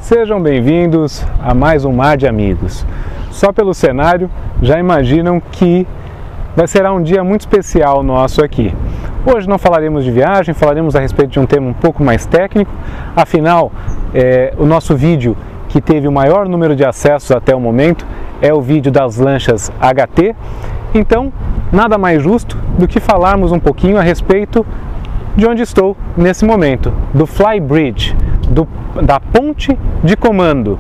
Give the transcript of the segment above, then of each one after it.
Sejam bem-vindos a mais um Mar de Amigos. Só pelo cenário já imaginam que será um dia muito especial nosso aqui. Hoje não falaremos de viagem, falaremos a respeito de um tema um pouco mais técnico. Afinal, o nosso vídeo que teve o maior número de acessos até o momento é o vídeo das lanchas HT. Então, nada mais justo do que falarmos um pouquinho a respeito de onde estou nesse momento, do Flybridge, da ponte de comando.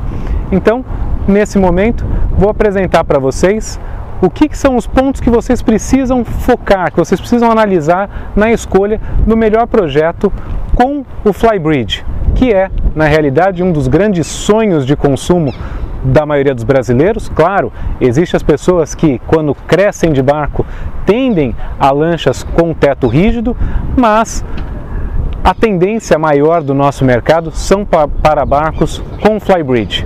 Então, nesse momento, vou apresentar para vocês o que são os pontos que vocês precisam focar, que vocês precisam analisar na escolha do melhor projeto com o Flybridge, que é, na realidade, um dos grandes sonhos de consumo da maioria dos brasileiros. Claro, existem as pessoas que, quando crescem de barco, tendem a lanchas com teto rígido, mas a tendência maior do nosso mercado são para barcos com Flybridge.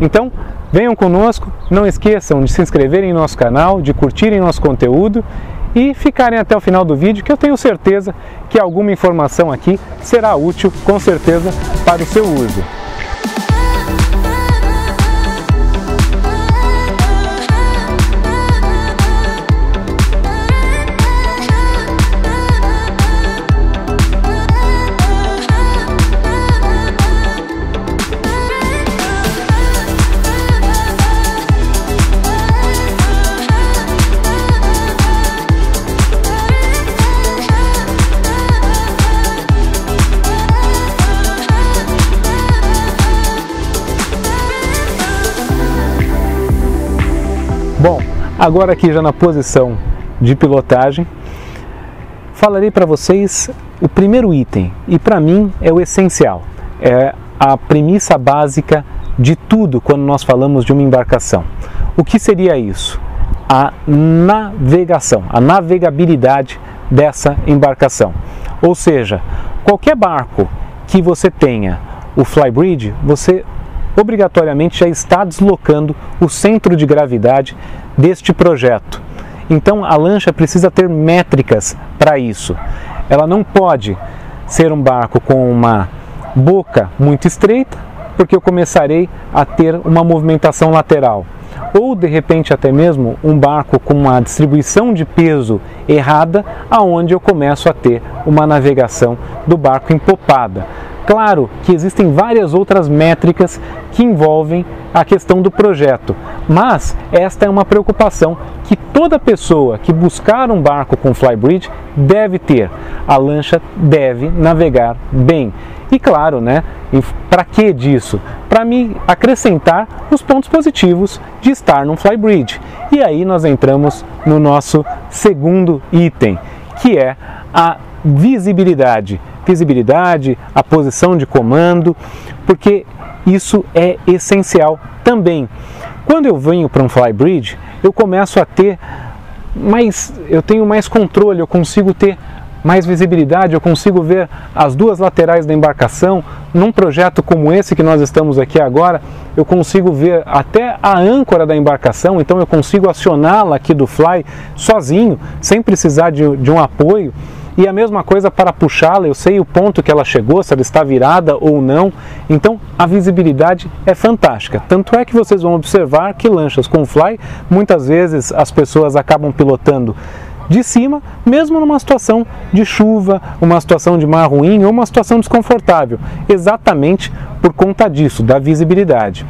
Então, venham conosco, não esqueçam de se inscreverem em nosso canal, de curtirem nosso conteúdo e ficarem até o final do vídeo, que eu tenho certeza que alguma informação aqui será útil, com certeza, para o seu uso. Bom, agora aqui já na posição de pilotagem, falarei para vocês o primeiro item, e para mim é o essencial, é a premissa básica de tudo quando nós falamos de uma embarcação. O que seria isso? A navegação, a navegabilidade dessa embarcação. Ou seja, qualquer barco que você tenha o Flybridge, você obrigatoriamente já está deslocando o centro de gravidade deste projeto. Então a lancha precisa ter métricas para isso. Ela não pode ser um barco com uma boca muito estreita, porque eu começarei a ter uma movimentação lateral. Ou de repente até mesmo um barco com uma distribuição de peso errada, aonde eu começo a ter uma navegação do barco empopada. Claro que existem várias outras métricas que envolvem a questão do projeto, mas esta é uma preocupação que toda pessoa que buscar um barco com Flybridge deve ter. A lancha deve navegar bem. E claro, né? Para que disso? Para me acrescentar os pontos positivos de estar num Flybridge. E aí nós entramos no nosso segundo item, que é a visibilidade. Visibilidade, a posição de comando, porque isso é essencial também. Quando eu venho para um Flybridge, eu começo a ter eu tenho mais controle, eu consigo ter mais visibilidade, eu consigo ver as duas laterais da embarcação. Num projeto como esse que nós estamos aqui agora, eu consigo ver até a âncora da embarcação, então eu consigo acioná-la aqui do Fly sozinho, sem precisar de um apoio. E a mesma coisa para puxá-la, eu sei o ponto que ela chegou, se ela está virada ou não. Então a visibilidade é fantástica. Tanto é que vocês vão observar que lanchas com Fly, muitas vezes as pessoas acabam pilotando de cima, mesmo numa situação de chuva, uma situação de mar ruim ou uma situação desconfortável, exatamente por conta disso, da visibilidade.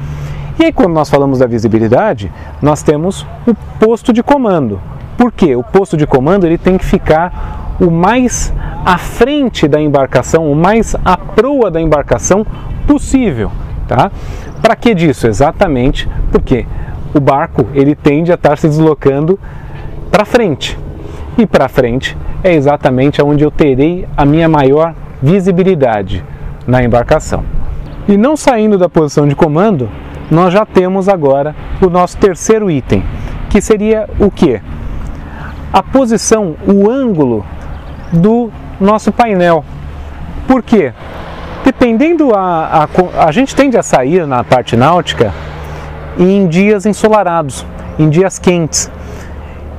E aí, quando nós falamos da visibilidade, nós temos o posto de comando. Por quê? O posto de comando ele tem que ficar o mais à frente da embarcação, o mais à proa da embarcação possível, tá? Para que disso? Exatamente porque o barco ele tende a estar se deslocando para frente, e para frente é exatamente onde eu terei a minha maior visibilidade na embarcação. E não saindo da posição de comando, nós já temos agora o nosso terceiro item, que seria o quê? A posição, o ângulo do nosso painel. Por quê? Dependendo, a gente tende a sair na parte náutica em dias ensolarados, em dias quentes.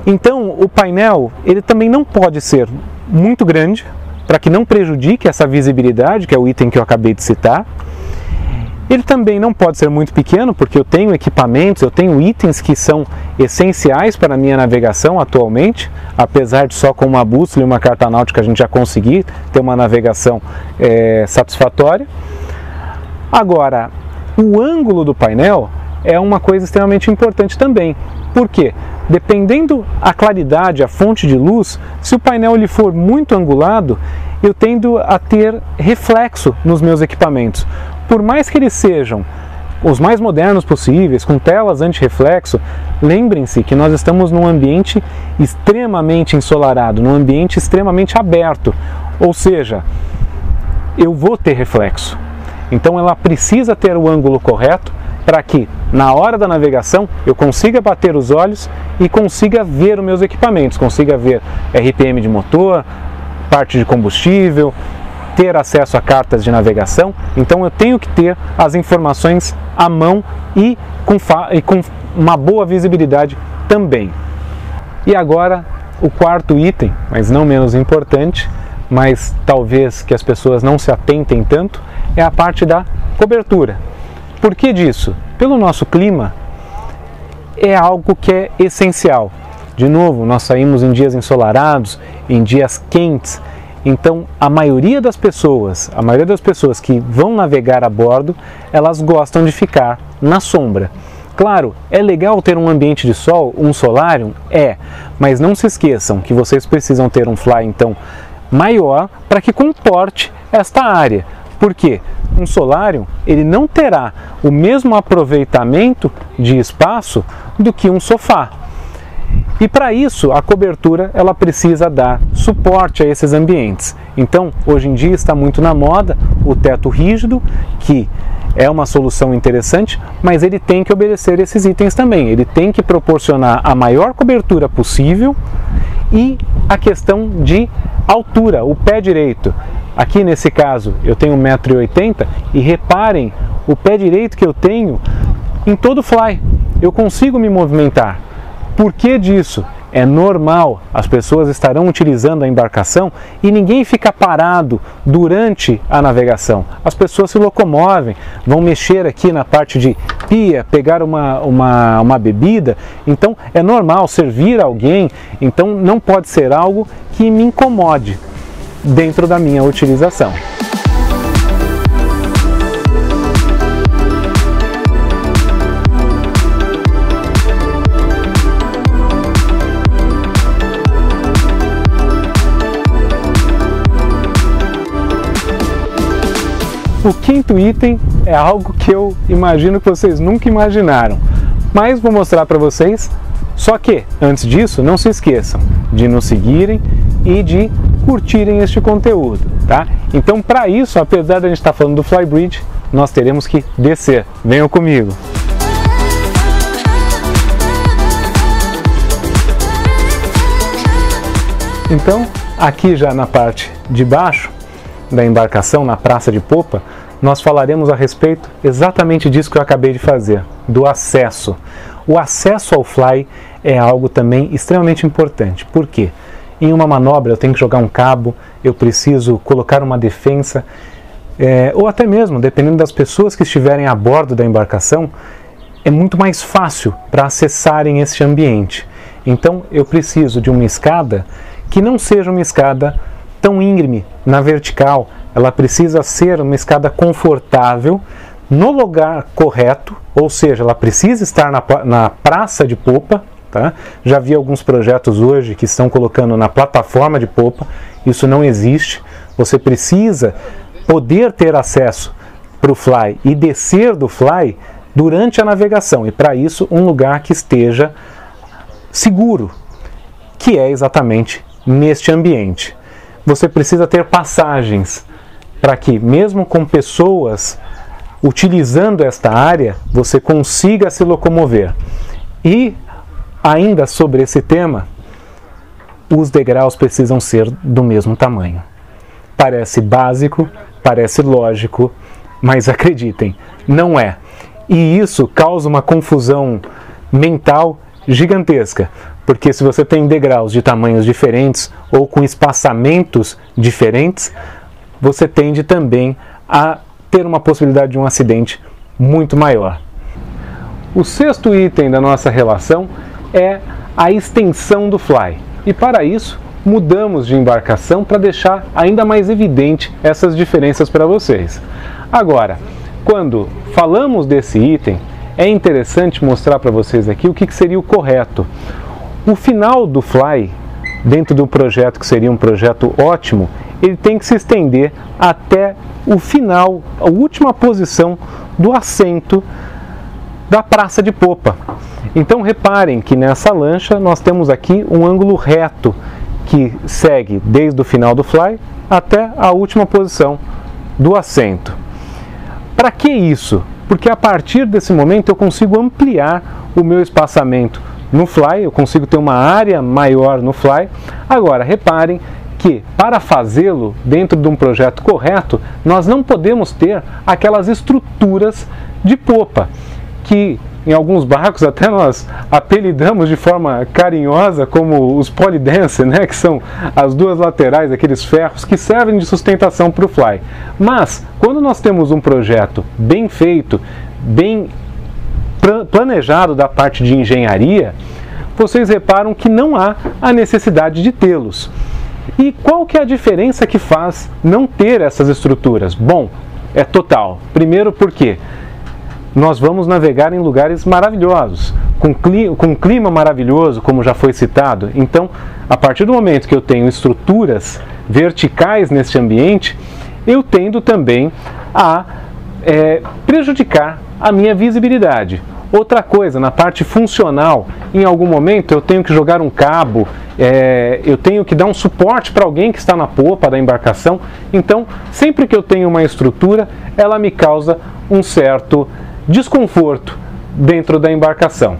Então o painel ele também não pode ser muito grande, para que não prejudique essa visibilidade, que é o item que eu acabei de citar, Ele também não pode ser muito pequeno, porque eu tenho equipamentos, eu tenho itens que são essenciais para a minha navegação atualmente, apesar de só com uma bússola e uma carta náutica a gente já conseguir ter uma navegação satisfatória. Agora, o ângulo do painel é uma coisa extremamente importante também. Por quê? Dependendo a claridade, a fonte de luz, se o painel ele for muito angulado, eu tendo a ter reflexo nos meus equipamentos. Por mais que eles sejam os mais modernos possíveis, com telas anti-reflexo, lembrem-se que nós estamos num ambiente extremamente ensolarado, num ambiente extremamente aberto, ou seja, eu vou ter reflexo. Então ela precisa ter o ângulo correto para que, na hora da navegação, eu consiga bater os olhos e consiga ver os meus equipamentos, consiga ver RPM de motor, parte de combustível, ter acesso a cartas de navegação. Então eu tenho que ter as informações à mão e com uma boa visibilidade também. E agora o quarto item, mas não menos importante, mas talvez que as pessoas não se atentem tanto, é a parte da cobertura. Por que disso? Pelo nosso clima, é algo que é essencial. De novo, nós saímos em dias ensolarados, em dias quentes. Então, a maioria das pessoas que vão navegar a bordo, elas gostam de ficar na sombra. Claro, é legal ter um ambiente de sol, um solarium? Mas não se esqueçam que vocês precisam ter um fly, então, maior para que comporte esta área. Por quê? Um solarium, ele não terá o mesmo aproveitamento de espaço do que um sofá. E para isso, a cobertura ela precisa dar suporte a esses ambientes. Então, hoje em dia está muito na moda o teto rígido, que é uma solução interessante, mas ele tem que obedecer esses itens também. Ele tem que proporcionar a maior cobertura possível e a questão de altura, o pé direito. Aqui nesse caso eu tenho 1,80 m e reparem o pé direito que eu tenho em todo o fly. Eu consigo me movimentar. Por que disso? É normal, as pessoas estarão utilizando a embarcação e ninguém fica parado durante a navegação. As pessoas se locomovem, vão mexer aqui na parte de pia, pegar uma bebida, então é normal servir alguém, então não pode ser algo que me incomode dentro da minha utilização. O quinto item é algo que eu imagino que vocês nunca imaginaram, mas vou mostrar para vocês. Só que, antes disso, não se esqueçam de nos seguirem e de curtirem este conteúdo, tá? Então, para isso, apesar de a gente estar falando do Flybridge, nós teremos que descer. Venham comigo! Então, aqui já na parte de baixo da embarcação, na praça de popa, nós falaremos a respeito exatamente disso que eu acabei de fazer, do acesso. O acesso ao fly é algo também extremamente importante. Por quê? Em uma manobra eu tenho que jogar um cabo, eu preciso colocar uma defensa, ou até mesmo, dependendo das pessoas que estiverem a bordo da embarcação, é muito mais fácil para acessarem este ambiente. Então eu preciso de uma escada que não seja uma escada tão íngreme na vertical, ela precisa ser uma escada confortável no lugar correto, ou seja, ela precisa estar na praça de popa, tá? Já vi alguns projetos hoje que estão colocando na plataforma de popa, isso não existe, você precisa poder ter acesso para o fly e descer do fly durante a navegação, e para isso um lugar que esteja seguro, que é exatamente neste ambiente. Você precisa ter passagens para que, mesmo com pessoas utilizando esta área, você consiga se locomover. E, ainda sobre esse tema, os degraus precisam ser do mesmo tamanho. Parece básico, parece lógico, mas acreditem, não é. E isso causa uma confusão mental gigantesca, porque se você tem degraus de tamanhos diferentes ou com espaçamentos diferentes, você tende também a ter uma possibilidade de um acidente muito maior. O sexto item da nossa relação é a extensão do fly. E para isso, mudamos de embarcação para deixar ainda mais evidente essas diferenças para vocês. Agora, quando falamos desse item, é interessante mostrar para vocês aqui o que seria o correto. O final do fly, dentro do projeto que seria um projeto ótimo, ele tem que se estender até o final, a última posição do assento da praça de popa. Então reparem que nessa lancha nós temos aqui um ângulo reto que segue desde o final do fly até a última posição do assento. Para que isso? Porque a partir desse momento eu consigo ampliar o meu espaçamento no fly, eu consigo ter uma área maior no fly. Agora, reparem que para fazê-lo dentro de um projeto correto, nós não podemos ter aquelas estruturas de popa, que em alguns barcos até nós apelidamos de forma carinhosa como os polydance, né, que são as duas laterais, aqueles ferros que servem de sustentação para o fly. Mas, quando nós temos um projeto bem feito, bem planejado da parte de engenharia, vocês reparam que não há a necessidade de tê-los. E qual que é a diferença que faz não ter essas estruturas? Bom, é total. Primeiro porque nós vamos navegar em lugares maravilhosos, com clima maravilhoso, como já foi citado. Então, a partir do momento que eu tenho estruturas verticais nesse ambiente, eu tendo também a prejudicar a minha visibilidade. Outra coisa, na parte funcional, em algum momento eu tenho que jogar um cabo, eu tenho que dar um suporte para alguém que está na popa da embarcação. Então, sempre que eu tenho uma estrutura, ela me causa um certo desconforto dentro da embarcação.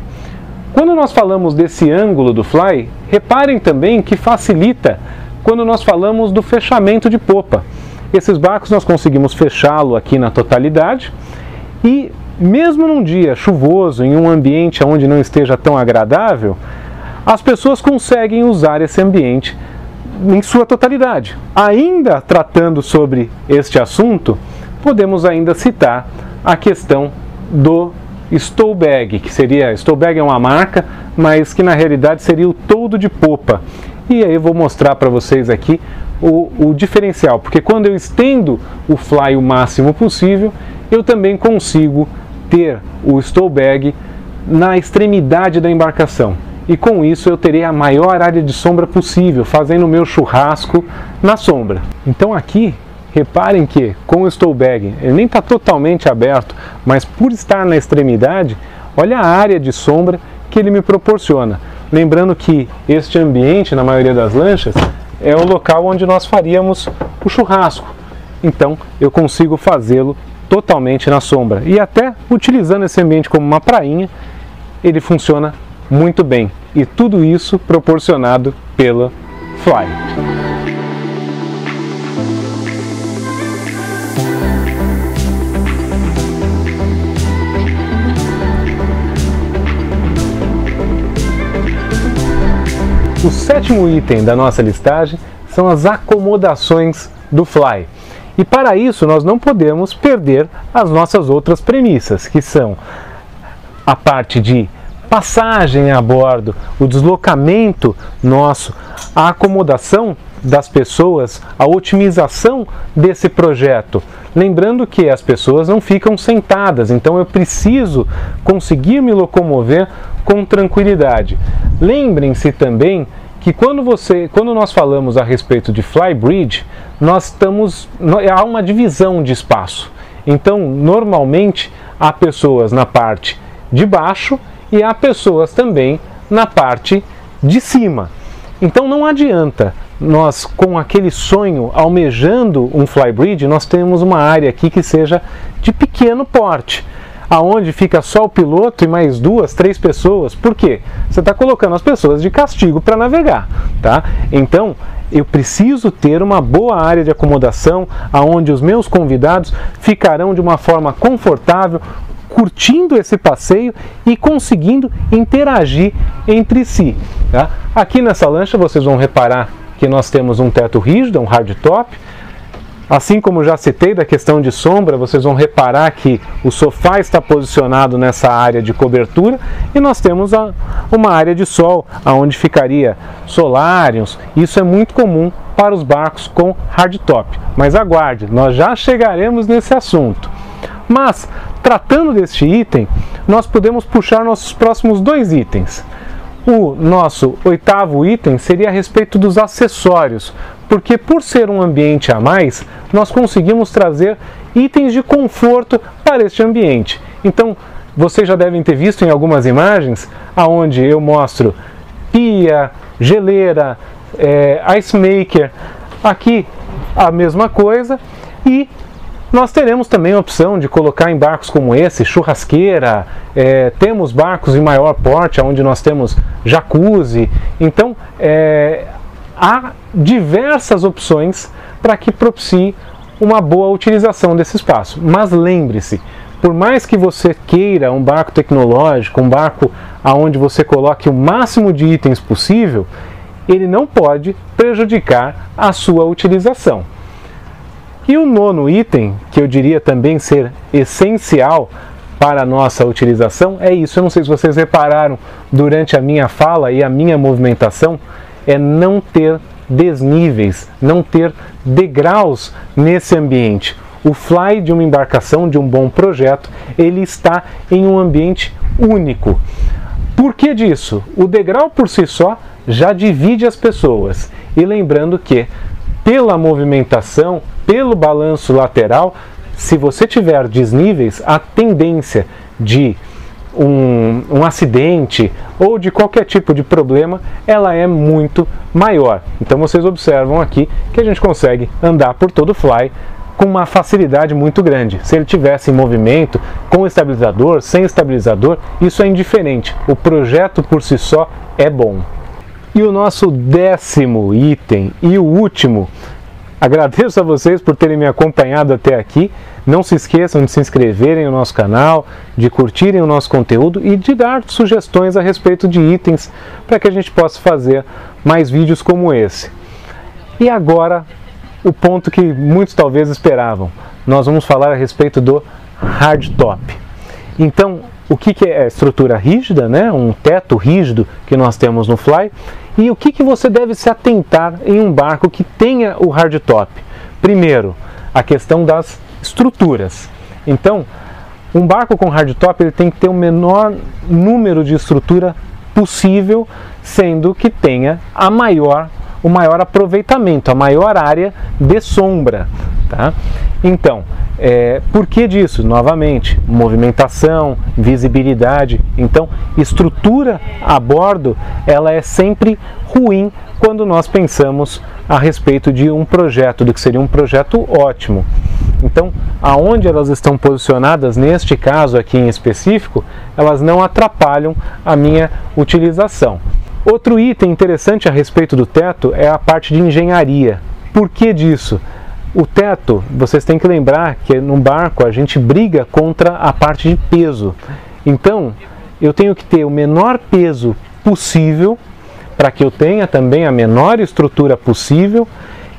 Quando nós falamos desse ângulo do fly, reparem também que facilita quando nós falamos do fechamento de popa. Esses barcos nós conseguimos fechá-lo aqui na totalidade e mesmo num dia chuvoso, em um ambiente onde não esteja tão agradável, as pessoas conseguem usar esse ambiente em sua totalidade. Ainda tratando sobre este assunto, podemos ainda citar a questão do stowbag, que seria, stowbag é uma marca, mas que na realidade seria o toldo de popa. E aí eu vou mostrar para vocês aqui o diferencial, porque quando eu estendo o fly o máximo possível, eu também consigo ter o stowbag na extremidade da embarcação. E com isso eu terei a maior área de sombra possível, fazendo o meu churrasco na sombra. Então aqui, reparem que com o stowbag, ele nem está totalmente aberto, mas por estar na extremidade, olha a área de sombra que ele me proporciona. Lembrando que este ambiente, na maioria das lanchas, é o local onde nós faríamos o churrasco. Então eu consigo fazê-lo totalmente na sombra. E até utilizando esse ambiente como uma prainha, ele funciona muito bem. E tudo isso proporcionado pela Fly. O sétimo item da nossa listagem são as acomodações do Fly. E para isso nós não podemos perder as nossas outras premissas, que são a parte de passagem a bordo, o deslocamento nosso, a acomodação das pessoas, a otimização desse projeto. Lembrando que as pessoas não ficam sentadas, então eu preciso conseguir me locomover com tranquilidade. Lembrem-se também que quando nós falamos a respeito de flybridge, há uma divisão de espaço. Então, normalmente, há pessoas na parte de baixo e há pessoas também na parte de cima. Então, não adianta nós, com aquele sonho, almejando um flybridge, nós temos uma área aqui que seja de pequeno porte, aonde fica só o piloto e mais 2, 3 pessoas. Por quê? Você está colocando as pessoas de castigo para navegar, tá? Então, eu preciso ter uma boa área de acomodação, aonde os meus convidados ficarão de uma forma confortável, curtindo esse passeio e conseguindo interagir entre si, tá? Aqui nessa lancha vocês vão reparar que nós temos um teto rígido, um hardtop. Assim como já citei da questão de sombra, vocês vão reparar que o sofá está posicionado nessa área de cobertura e nós temos uma área de sol, onde ficaria solários. Isso é muito comum para os barcos com hardtop. Mas aguarde, nós já chegaremos nesse assunto. Mas, tratando deste item, nós podemos puxar nossos próximos 2 itens. O nosso 8º item seria a respeito dos acessórios, porque por ser um ambiente a mais, nós conseguimos trazer itens de conforto para este ambiente. Então, vocês já devem ter visto em algumas imagens, onde eu mostro pia, geleira, ice maker, aqui a mesma coisa, e nós teremos também a opção de colocar em barcos como esse, churrasqueira, temos barcos de maior porte, onde nós temos jacuzzi. Então, há diversas opções para que propicie uma boa utilização desse espaço. Mas lembre-se, por mais que você queira um barco tecnológico, um barco onde você coloque o máximo de itens possível, ele não pode prejudicar a sua utilização. E o 9º item, que eu diria também ser essencial para a nossa utilização, é isso. Eu não sei se vocês repararam durante a minha fala e a minha movimentação, é não ter desníveis, não ter degraus nesse ambiente. O fly de uma embarcação, de um bom projeto, ele está em um ambiente único. Por que disso? O degrau por si só já divide as pessoas. E lembrando que, pela movimentação, pelo balanço lateral, se você tiver desníveis, a tendência de um acidente ou de qualquer tipo de problema, ela é muito maior. Então vocês observam aqui que a gente consegue andar por todo o fly com uma facilidade muito grande. Se ele tivesse em movimento, com estabilizador, sem estabilizador, isso é indiferente. O projeto por si só é bom. E o nosso 10º item e o último, agradeço a vocês por terem me acompanhado até aqui. Não se esqueçam de se inscreverem no nosso canal, de curtirem o nosso conteúdo e de dar sugestões a respeito de itens para que a gente possa fazer mais vídeos como esse. E agora, o ponto que muitos talvez esperavam. Nós vamos falar a respeito do hardtop. Então, o que é a estrutura rígida, né? Um teto rígido que nós temos no fly, e o que você deve se atentar em um barco que tenha o hardtop. Primeiro, a questão das estruturas. Então, um barco com hardtop ele tem que ter o menor número de estrutura possível, sendo que tenha o maior aproveitamento, a maior área de sombra. Tá? Então, por que disso? Novamente, movimentação, visibilidade. Então, estrutura a bordo, ela é sempre ruim quando nós pensamos a respeito de um projeto, do que seria um projeto ótimo. Então, aonde elas estão posicionadas, neste caso aqui em específico, elas não atrapalham a minha utilização. Outro item interessante a respeito do teto é a parte de engenharia. Por que disso? O teto, vocês têm que lembrar que no barco a gente briga contra a parte de peso. Então, eu tenho que ter o menor peso possível para que eu tenha também a menor estrutura possível,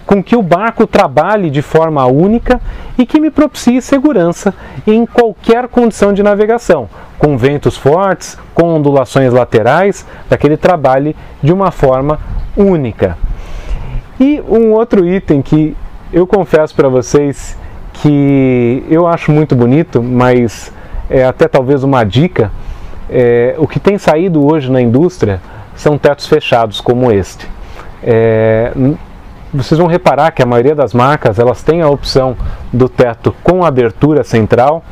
com que o barco trabalhe de forma única e que me propicie segurança em qualquer condição de navegação, com ventos fortes, com ondulações laterais, para que ele trabalhe de uma forma única. E um outro item que eu confesso para vocês que eu acho muito bonito, mas é até talvez uma dica, o que tem saído hoje na indústria são tetos fechados como este. Vocês vão reparar que a maioria das marcas elas têm a opção do teto com abertura central,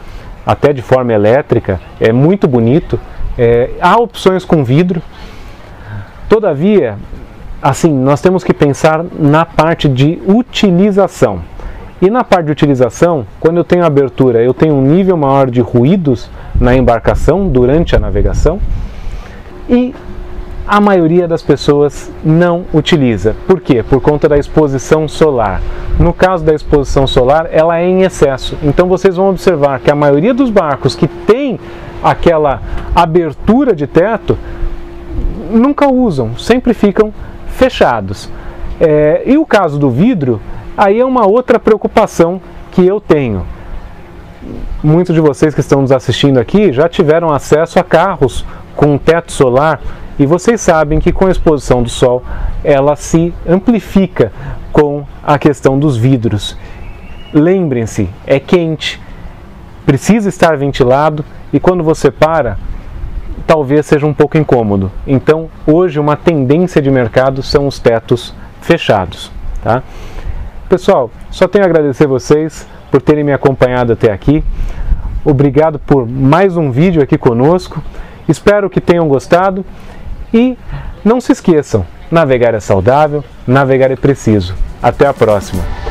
até de forma elétrica, é muito bonito. Há opções com vidro. Todavia, assim, nós temos que pensar na parte de utilização. E na parte de utilização, quando eu tenho abertura, eu tenho um nível maior de ruídos na embarcação durante a navegação, e a maioria das pessoas não utiliza. Por quê? Por conta da exposição solar. No caso da exposição solar, ela é em excesso. Então vocês vão observar que a maioria dos barcos que tem aquela abertura de teto, nunca usam, sempre ficam fechados. E o caso do vidro Aí é uma outra preocupação que eu tenho. Muitos de vocês que estão nos assistindo aqui já tiveram acesso a carros com teto solar e vocês sabem que com a exposição do sol ela se amplifica com a questão dos vidros. Lembrem-se, é quente, precisa estar ventilado e quando você para, talvez seja um pouco incômodo. Então, hoje uma tendência de mercado são os tetos fechados. Tá? Pessoal, só tenho a agradecer vocês por terem me acompanhado até aqui. Obrigado por mais um vídeo aqui conosco. Espero que tenham gostado e não se esqueçam, navegar é saudável, navegar é preciso. Até a próxima!